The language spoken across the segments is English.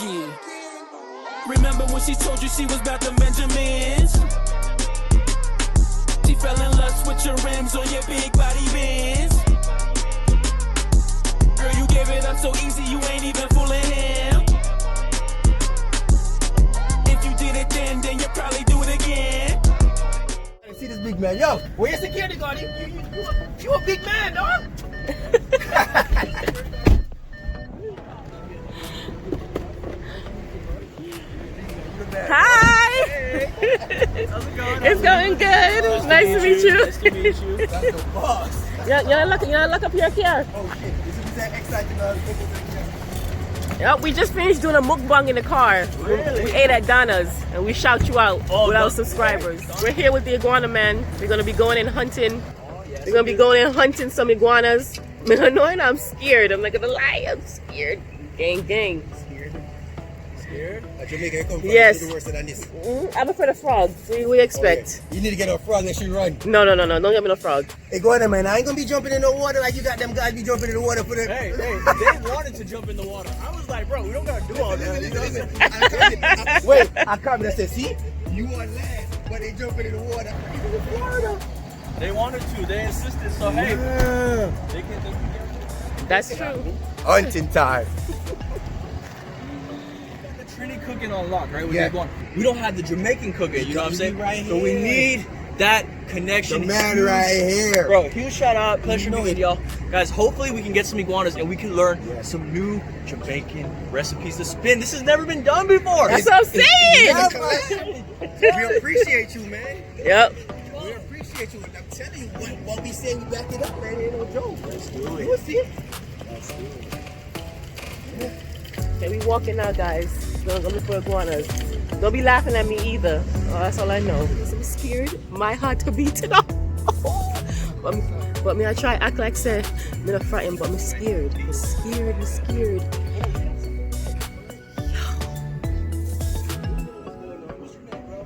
Yeah. Remember when she told you she was about the Benjamins? She fell in lust with your rims on your big body bends. Girl, you gave it up so easy, you ain't even fooling him. If you did it then you'll probably do it again. See this big man. Yo, where's your security guard? You a big man, dog. Hi! Hey. How's it going? It's going good. Nice to meet you. Nice to meet you. That's the boss. You look up your car. Oh shit. This is that exciting. Yep, we just finished doing a mukbang in the car. Really? We ate at Donna's and we shout you out with our subscribers. We're here with the Iguana Man. We're gonna be going and hunting. We're gonna be going and hunting some iguanas. I'm scared. I'm not gonna lie, I'm scared. Gang, gang. Scared? Jamaica come from Yes. worse than this. I'm afraid of frogs. What do we expect? Oh, yeah. You need to get a frog and she run. No. Don't get me no frog. Hey, go on, man. I ain't gonna be jumping in the water like you got them guys be jumping in the water for them. Hey, they wanted to jump in the water. I was like, bro, we don't gotta do all that. Listen. Wait, I come and I said, see, you want land, but they jumping in the water. Even in Florida. They wanted to. They insisted. So hey, they can get That's true. Hunting time. the Trini cooking on lock, right? Yeah. We don't have the Jamaican cooking. You know what I'm saying? Right so we here. need that connection. The man right here. Bro, huge shout out. Pleasure meeting y'all. Guys, hopefully we can get some iguanas and we can learn some new Jamaican recipes to spin. This has never been done before. That's what I'm saying. We appreciate you, man. Yep. We appreciate you. I'm telling you, what we say, we back it up, man. Ain't no joke. Let's do You it. will see it. Okay, we walking now, guys. Gonna go look for iguanas. Don't be laughing at me either. Oh, that's all I know. I'm scared. My heart to beating up. But me, I try act like say me not frightened, but I'm scared. I'm scared.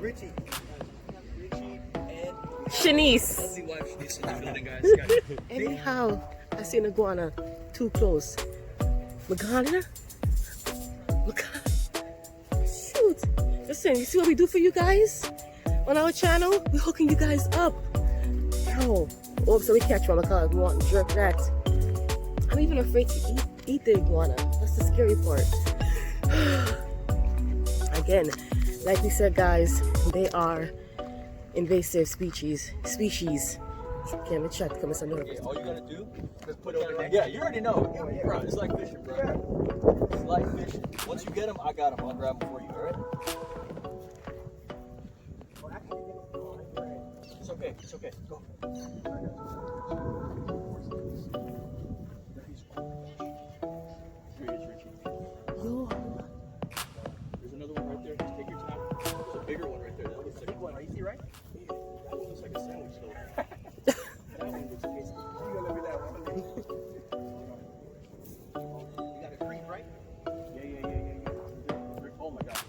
Richie. Shanice. Guys. Anyhow, I see an iguana too close. Magana? Shoot. Listen, you see what we do for you guys on our channel? We're hooking you guys up. Yo. Oh, so we catch one because we want to jerk that. I'm even afraid to eat the iguana. That's the scary part. Again, like we said, guys, they are invasive species. Okay, let me check. Come on, Okay, all you gotta do is put it over there. Yeah, you already know. Bro, it's like fishing, bro. It's like fishing. Once you get them, I got them. I'll grab them for you, alright? It's okay. It's okay. Go. Here he is, Richie. Yo. There's another one right there. Just take your time. There's a bigger one right there. That looks like a one. Are you see right? Yeah. That one looks like a sandwich though. That one looks tasty. You gotta be that one. You got a cream, right? Yeah. Oh my gosh.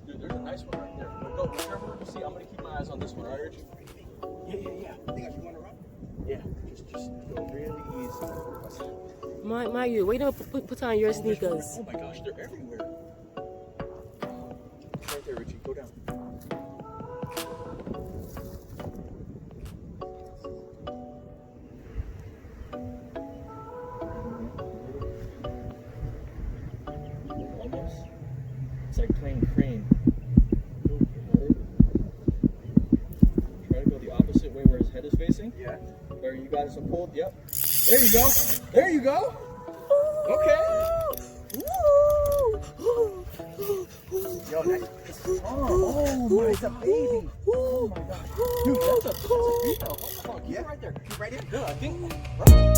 Dude, there's a nice one right there. But go, whichever one you see, I'm gonna keep my eyes on this one, alright, Richie? Yeah. I think I should run around. Yeah. Just go really easy. My you. Wait up, put on your sneakers. Oh my gosh, they're everywhere. It's right there, Richie. Go down. Almost. It's like playing crane. Try to go the opposite way where his head is facing. Yeah. Where you got it pulled. Yep. There you go. There you go. Okay. Yo, oh my, it's a baby. Oh my gosh. Dude, that's a female. What the fuck? Yeah, right there. Keep right there. Good, I think. Right.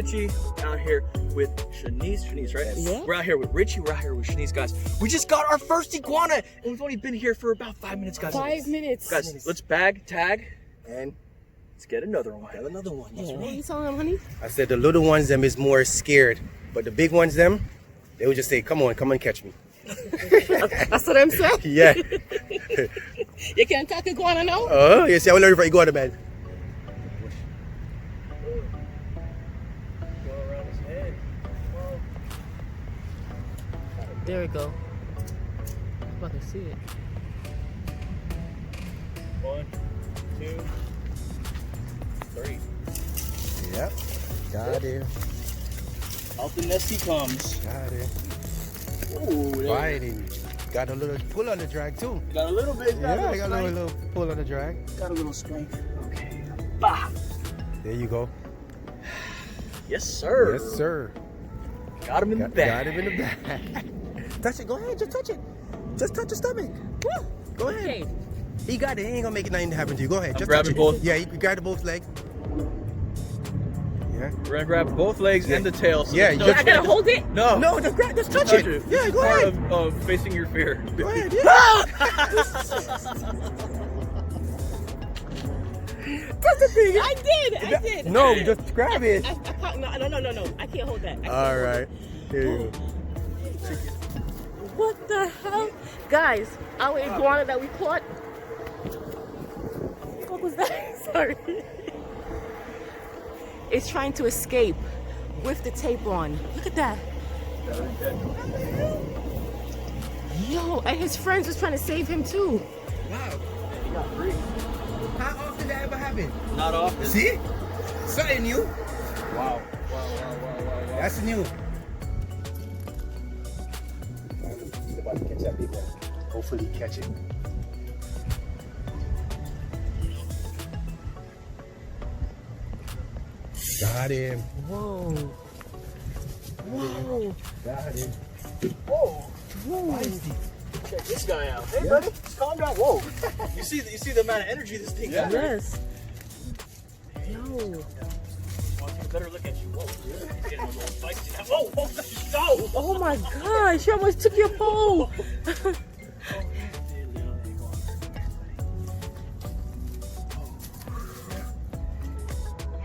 Richie, out here with Shanice, right? Yeah. We're out here with Richie, we're out here with Shanice, guys. We just got our first iguana, and we've only been here for about 5 minutes, guys. 5 minutes. Guys, let's bag, tag, And let's get another one. got another one. That's What are right. you telling them, honey? I said the little ones them is more scared, but the big ones them, they would just say, come on, catch me. That's what I'm saying. Yeah. You can't talk iguana now? Oh, you see, I will learn for iguana, man. Go around his head. There we go. I'm about to see it. 1, 2, 3. Yep. Got it. Out the nest he comes. Got it. Ooh, there. Fighting. Got a little pull on the drag too. Got a little bit. Yeah, I got a little pull on the drag. Got a little strength. Okay. Bah. There you go. Yes, sir. Yes, sir. Got him in the bag. Got him in the back. Touch it. Go ahead. Just touch it. Just touch the stomach. Woo. Go ahead. Okay. He got it. He ain't gonna make nothing happen to you. Go ahead. I'm Just grabbing touch it. both. Yeah, you grab both legs. Yeah. We're gonna grab both legs and the tail. So Yeah, there's you I gotta hold it? No. No, just grab. Just touch Touch it. it. Yeah, This go is part ahead. of facing your fear. Go ahead. Yeah. That's the thing. I did. No, just grab it. I can't, no. I can't hold that. All right. Here you go. What the hell? Guys, our iguana that we caught. What was that? Sorry. It's trying to escape with the tape on. Look at that. Yo, and his friends was trying to save him too. Wow. How often that ever happen? Not often. See? Something new. Wow. That's new. He's about to catch that big one. Hopefully catch it. Got him. Whoa. Whoa. Got him. Whoa. Check this guy out. Hey, buddy, just calm down. Whoa. You see the amount of energy this thing got? Yes. Yo. Want to take a better look at you. Whoa. He's getting a little spicy now. Whoa. No. Oh my gosh, you almost took your pole.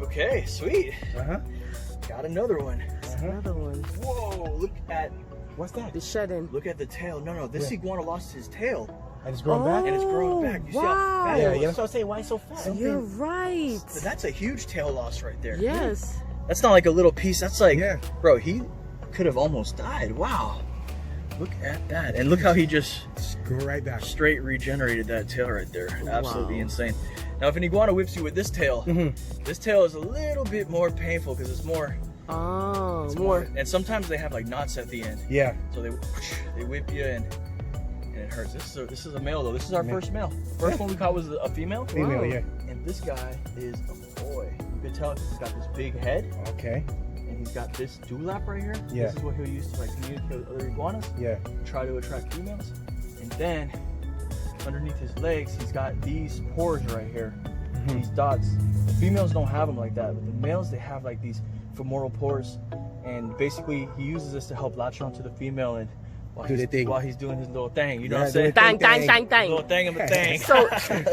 Okay, sweet. Uh-huh. Got another one. Another one. Whoa, look at The shedding. look at the tail. No, this iguana lost his tail And it's growing back? and it's growing back. You see how wow. fat it Yeah, was? yeah, that's what I was saying. Why it's so fat? You're right. But that's a huge tail loss right there. Yes. That's not like a little piece. That's like, Yeah. bro, he could have almost died. Wow. Look at that. And look how he just Just go right back. straight regenerated that tail right there. Absolutely Wow. insane. Now, if an iguana whips you with this tail, Mhm. this tail is a little bit more painful because it's more. Oh, more. And sometimes they have like knots at the end. Yeah. So they whip you and it hurts. This is a male though. This is our first male. First one we caught was a female. Female, Wow. yeah. And this guy is a boy. You can tell he's got this big head Okay. and he's got this dewlap right here. Yeah. This is what he'll use to like communicate with other iguanas, Yeah. try to attract females. And then underneath his legs, he's got these pores right here, these dots. The females don't have them like that, but the males, they have like these femoral pores. And basically, he uses this to help latch onto the female and while Do the thing. while he's doing his little thing. You know Yeah, what I'm saying? do the Dang. Little thing of a thing. So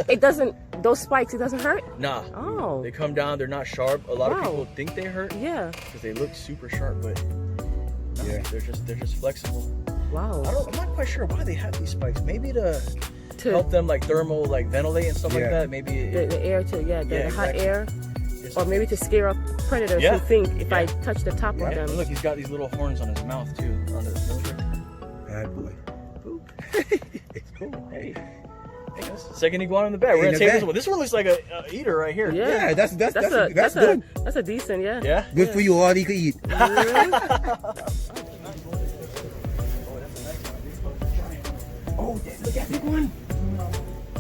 it doesn't, those spikes, it doesn't hurt? Nah. Oh. They come down, they're not sharp. A lot of Wow. people think they hurt Yeah. because they look super sharp, but no, Yeah. they're just flexible. Wow. I'm not quite sure why they have these spikes. Maybe to To help them like thermal, like ventilate and stuff like Yeah. that. Maybe the air to, the hot exactly. air. it's- Or maybe to scare up predators Yeah. who think if I Yeah. touch the top yeah. of them. Look, he's got these little horns on his mouth too, on his nose. Right there. Bad boy. It's cool. Hey, guys. Second iguana in the bag. We're In gonna the take bag. this one. This one looks like a eater right here. Yeah. Yeah, that's good. That's a decent, yeah. Yeah. Good for you, all you can eat. Oh, look at that big one.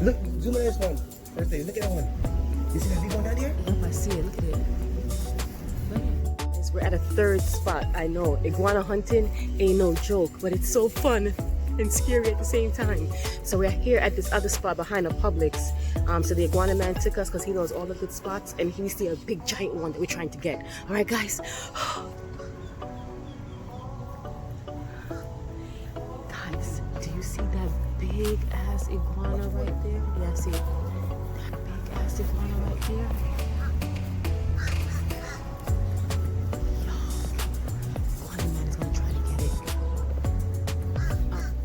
Look, zoom in this one. First day, look at that one. You see that big one down there? Yep, I see it. Look at it. Yes, we're at a third spot. I know. Iguana hunting ain't no joke, but it's so fun. and scary at the same time. So we're here at this other spot behind a Publix. So the iguana man took us because he knows all the good spots, and he see a big giant one that we're trying to get. All right, guys. Guys, do you see that big ass iguana right there? Yeah, see that big ass iguana right there?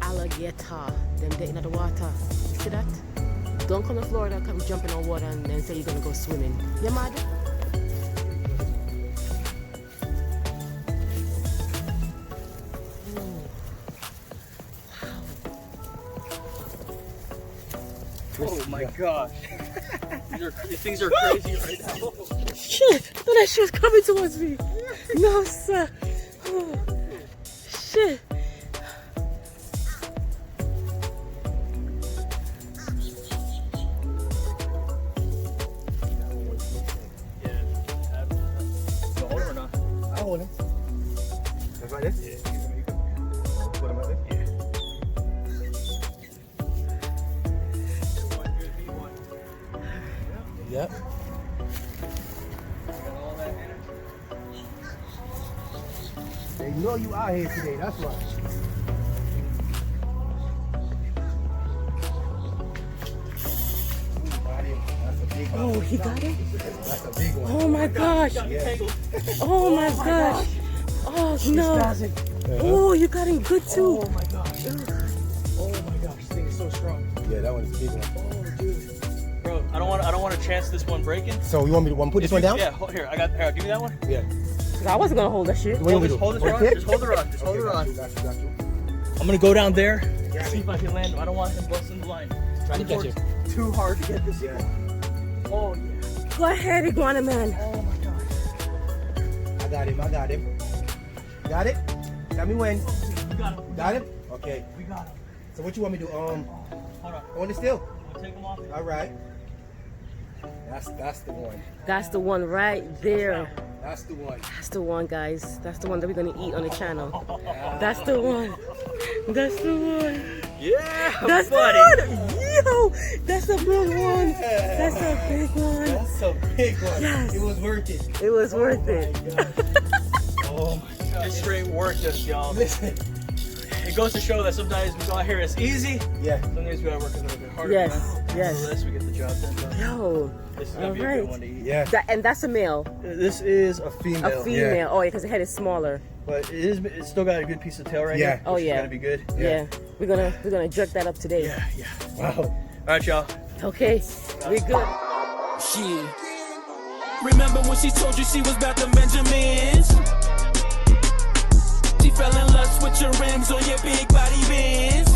Alligator, them they in the water. You see that? Don't come to Florida, come jumping on water and then say you're gonna go swimming. You mad? Oh my gosh. These things are crazy right now. Shit! Thought that shit was coming towards me. No, sir. Oh, shit. Hold him. Just like this? Yeah. Put him like this? Yeah. Yep. They know you out here today, that's why. Oh, he got it? That's a big one. Oh my gosh. Yeah. Oh my gosh. Oh no. Oh, you got him good too. Oh my gosh. Oh my gosh, this thing is so strong. Yeah, that one's a big one. Oh dude. Bro, I don't want to chance this one breaking. So you want me to put this one down? Yeah, here, give me that one. Yeah. I wasn't gonna hold that shit. What do you want me to do? Hold this Hold rod. it? Just hold the rod. Just hold the rod. Got you. I'm gonna go down there. Got See it. if I can land him. I don't want him busting the line. Try to catch it. Too hard to get this. Yeah. Oh yeah. Go ahead, iguana man. Oh my gosh. I got him. Got it? Tell me when. We got him. Got him? Okay. We got him. So what you want me to do? Hold on. Hold it still. We'll take him off. All right. That's the one. That's the one right there. That's the one. That's the one, guys. That's the one that we're gonna eat on the channel. That's the one. That's the one. Yeah, That's buddy. the one. Yo, that's a big one. That's a big one. That's a big one. Yes. It was worth it. It was worth it. Oh my God. It straight worked us, y'all. Listen. It goes to show that sometimes we go out here it's easy. Yeah. Sometimes we gotta work a little bit harder. Yes, man. yes. For this, we get the job done. Yo. This is gonna be a Alright. good one to eat. Yeah. And that's a male. This is a female. A female. Oh, yeah, because the head is smaller. But it's still got a good piece of tail right here. Oh, which is yeah. gonna be good. Yeah. We're gonna jerk that up today. Yeah. Wow. All right, y'all. Okay. We're good. Shit. Remember when she told you she was about the Benjamins? She fell in lust with your rims on your big body Benz.